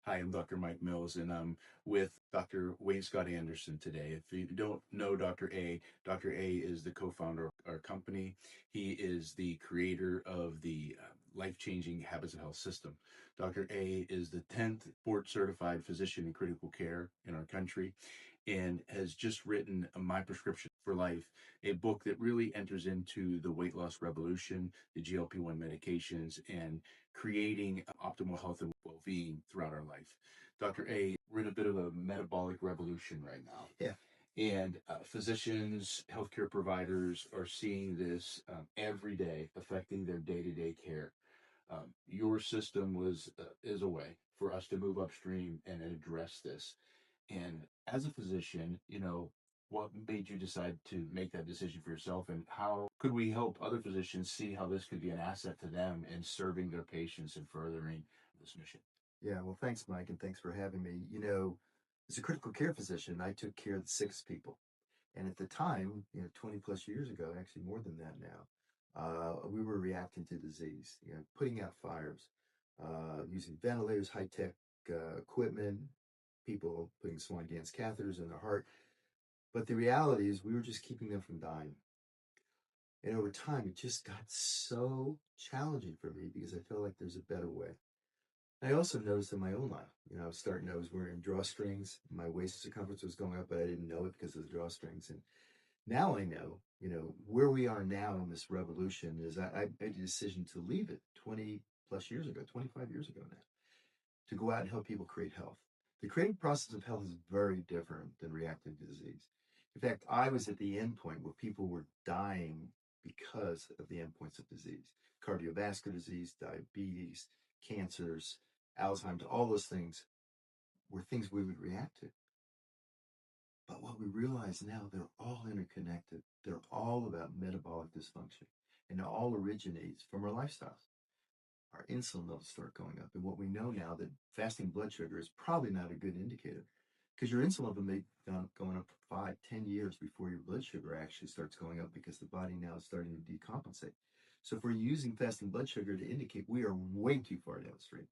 Hi, I'm Dr. Mike Mills, and I'm with Dr. Wayne Scott Anderson today. If you don't know Dr. A is the co-founder of our company. He is the creator of the life-changing Habits of Health system. Dr. A is the 10th board-certified physician in critical care in our country and has just written My Prescription for Life, a book that really enters into the weight loss revolution, the GLP-1 medications, and creating optimal health and well-being throughout our life. Dr. A, we're in a bit of a metabolic revolution right now. Yeah. And physicians, healthcare providers are seeing this every day affecting their day-to-day care. Your system is a way for us to move upstream and address this. And as a physician, what made you decide to make that decision for yourself, and how could we help other physicians see how this could be an asset to them in serving their patients and furthering this mission? Yeah. Well, thanks, Mike, and thanks for having me. As a critical care physician, I took care of the sickest people. And at the time, 20 plus years ago, actually more than that now, we were reacting to disease, putting out fires, using ventilators, high tech equipment, people putting swan gas catheters in their heart. But the reality is, we were just keeping them from dying. And over time, it just got so challenging for me because I felt like there's a better way. I also noticed in my own life, I was wearing drawstrings. My waist circumference was going up, but I didn't know it because of the drawstrings. And now I know, where we are now in this revolution is I made a decision to leave it 20 plus years ago, 25 years ago now, to go out and help people create health. The creative process of health is very different than reacting to disease. In fact, I was at the end point where people were dying because of the endpoints of disease, cardiovascular disease, diabetes, cancers, Alzheimer's, all those things were things we would react to. But what we realize now, they're all interconnected. They're all about metabolic dysfunction, and it all originates from our lifestyles. Our insulin levels start going up. And what we know now that fasting blood sugar is probably not a good indicator because your insulin level may be going up for 5, 10 years before your blood sugar actually starts going up because the body now is starting to decompensate. So if we're using fasting blood sugar to indicate, we are way too far downstream.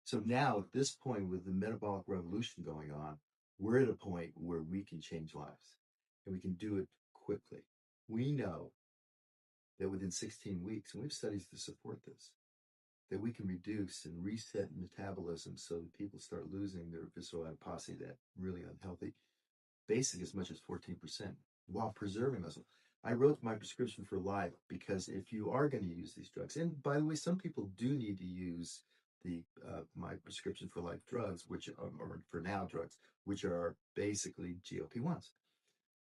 So now at this point with the metabolic revolution going on, we're at a point where we can change lives and we can do it quickly. We know that within 16 weeks, and we have studies to support this, that we can reduce and reset metabolism so that people start losing their visceral adiposity, that really unhealthy, basic as much as 14%, while preserving muscle. I wrote My Prescription for Life because if you are going to use these drugs, and by the way, some people do need to use the My Prescription for Life drugs, which are, or for now drugs, which are basically GLP-1s,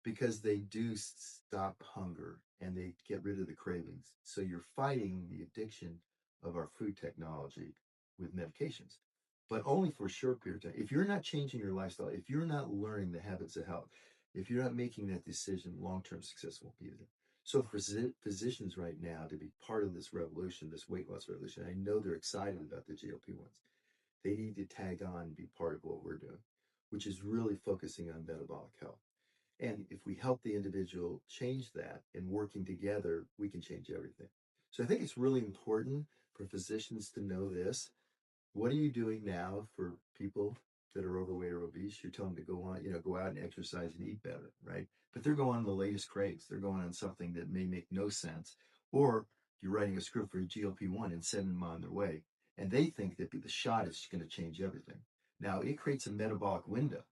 because they do stop hunger and they get rid of the cravings. So you're fighting the addiction of our food technology with medications, but only for a short period of time. If you're not changing your lifestyle, if you're not learning the habits of health, if you're not making that decision, long-term success won't be there. So for physicians right now to be part of this revolution, this weight loss revolution, I know they're excited about the GLP-1s. They need to tag on and be part of what we're doing, which is really focusing on metabolic health. And if we help the individual change that and working together, we can change everything. So I think it's really important for physicians to know this. What are you doing now for people that are overweight or obese? You're telling them to go on, go out and exercise and eat better, right? But they're going on the latest craze. They're going on something that may make no sense. Or you're writing a script for a GLP-1 and sending them on their way. And they think that the shot is going to change everything. Now, it creates a metabolic window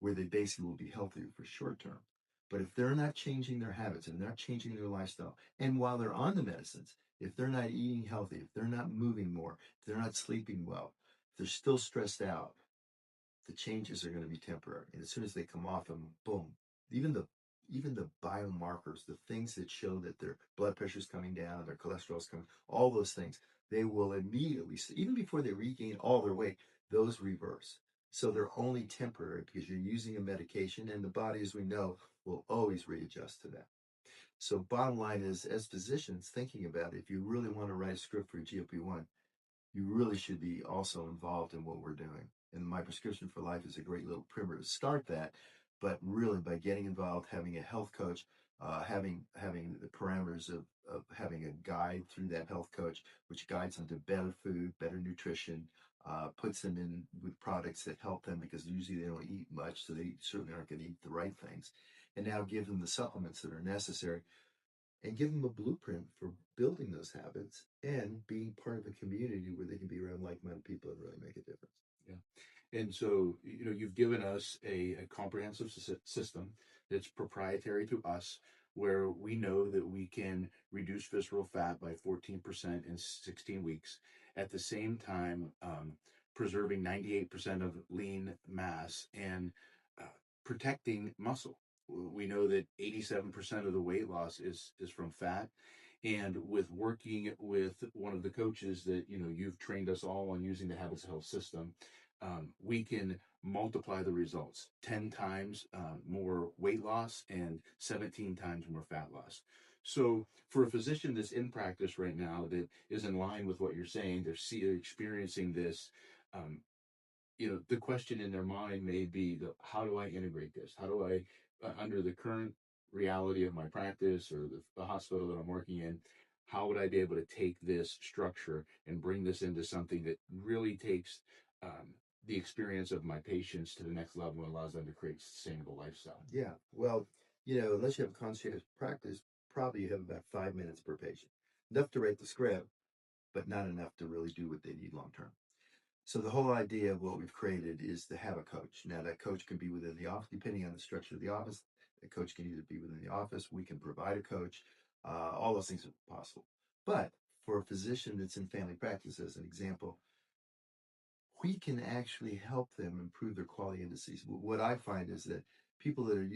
where they basically will be healthier for short term. But if they're not changing their habits and they're not changing their lifestyle, and while they're on the medicines, if they're not eating healthy, if they're not moving more, if they're not sleeping well, if they're still stressed out, the changes are going to be temporary. And as soon as they come off them, boom, even the even the biomarkers, the things that show that their blood pressure is coming down, their cholesterol is coming, all those things, they will immediately, even before they regain all their weight, those reverse. So they're only temporary because you're using a medication, and the body, as we know, will always readjust to that. So bottom line is, as physicians thinking about it, if you really want to write a script for a GLP-1, you really should be also involved in what we're doing. And My Prescription for Life is a great little primer to start that. But really, by getting involved, having a health coach, having the parameters of having a guide through that health coach, which guides them to better food, better nutrition, puts them in with products that help them because usually they don't eat much, so they certainly aren't going to eat the right things. And now give them the supplements that are necessary and give them a blueprint for building those habits and being part of a community where they can be around like-minded people and really make a difference. Yeah. And so, you've given us a comprehensive system that's proprietary to us, where we know that we can reduce visceral fat by 14% in 16 weeks, at the same time, preserving 98% of lean mass and uh, protecting muscle. We know that 87% of the weight loss is from fat. And with working with one of the coaches that you've trained us all on using the Habits of Health system, we can multiply the results 10 times more weight loss and 17 times more fat loss. So, for a physician that's in practice right now that is in line with what you're saying, they're experiencing this. Um, the question in their mind may be, how do I integrate this? How do I, under the current reality of my practice or the hospital that I'm working in, how would I be able to take this structure and bring this into something that really takes the experience of my patients to the next level and allows them to create sustainable lifestyle? Yeah. Well, unless you have a concierge practice, probably you have about 5 minutes per patient. Enough to write the script, but not enough to really do what they need long term. So the whole idea of what we've created is to have a coach. Now that coach can be within the office, depending on the structure of the office. The coach can either be within the office. We can provide a coach. All those things are possible. But for a physician that's in family practice, as an example, we can actually help them improve their quality indices. What I find is that people that are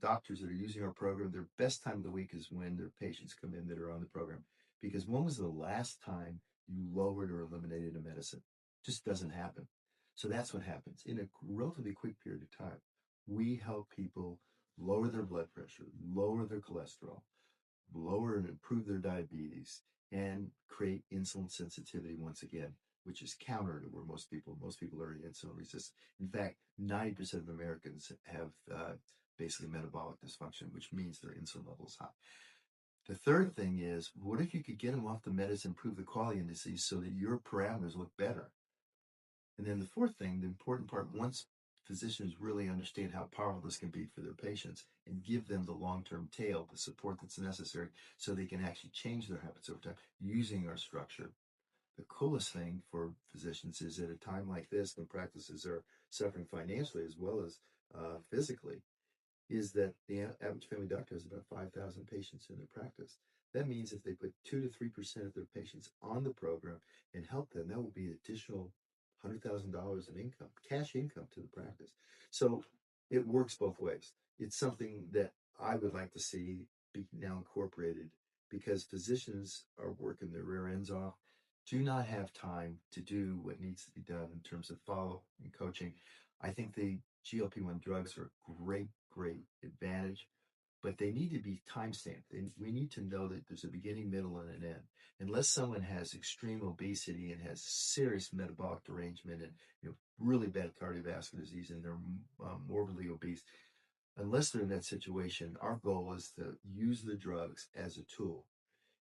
doctors that are using our program, their best time of the week is when their patients come in that are on the program. Because when was the last time you lowered or eliminated a medicine? Just doesn't happen. So that's what happens in a relatively quick period of time. We help people lower their blood pressure, lower their cholesterol, lower and improve their diabetes, and create insulin sensitivity once again, which is counter to where most people are insulin resistant. In fact, 90% of Americans have basically metabolic dysfunction, which means their insulin level is high. The third thing is, what if you could get them off the medicine, improve the quality indices so that your parameters look better? And then the fourth thing, the important part, once physicians really understand how powerful this can be for their patients and give them the long-term tail, the support that's necessary so they can actually change their habits over time using our structure. The coolest thing for physicians is at a time like this when practices are suffering financially as well as physically, is that the average family doctor has about 5,000 patients in their practice. That means if they put 2 to 3% of their patients on the program and help them, that will be additional $100,000 in income, cash income to the practice. So it works both ways. It's something that I would like to see be now incorporated because physicians are working their rear ends off, do not have time to do what needs to be done in terms of follow and coaching. I think the GLP-1 drugs are a great advantage, but they need to be time stamped. We need to know that there's a beginning, middle, and an end. Unless someone has extreme obesity and has serious metabolic derangement and really bad cardiovascular disease and they're morbidly obese, unless they're in that situation, our goal is to use the drugs as a tool.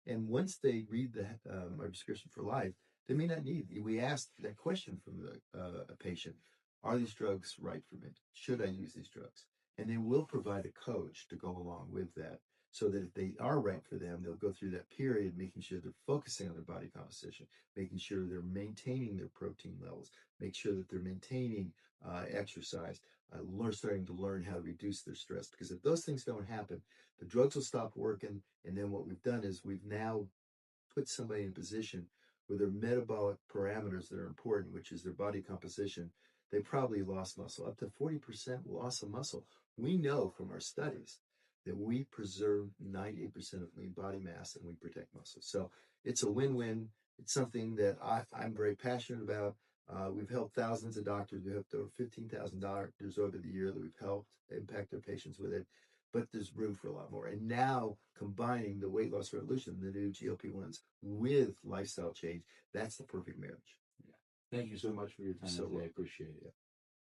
And once they read our prescription for life, they may not need. We asked that question from a patient: Are these drugs right for me? Should I use these drugs? And then we'll provide a coach to go along with that, so that if they are right for them, they'll go through that period, making sure they're focusing on their body composition, making sure they're maintaining their protein levels, make sure that they're maintaining exercise, starting to learn how to reduce their stress. Because if those things don't happen, the drugs will stop working, and then what we've done is we've now put somebody in a position where their metabolic parameters that are important, which is their body composition, they probably lost muscle. Up to 40% loss of muscle. We know from our studies that we preserve 98% of lean body mass and we protect muscle. So it's a win-win. It's something that I'm very passionate about. We've helped thousands of doctors. We've helped over 15,000 doctors over the year that we've helped impact their patients with it, but there's room for a lot more. And now combining the weight loss revolution, the new GLP-1s with lifestyle change, that's the perfect marriage. Yeah. Thank you so much for your time So today. I appreciate it.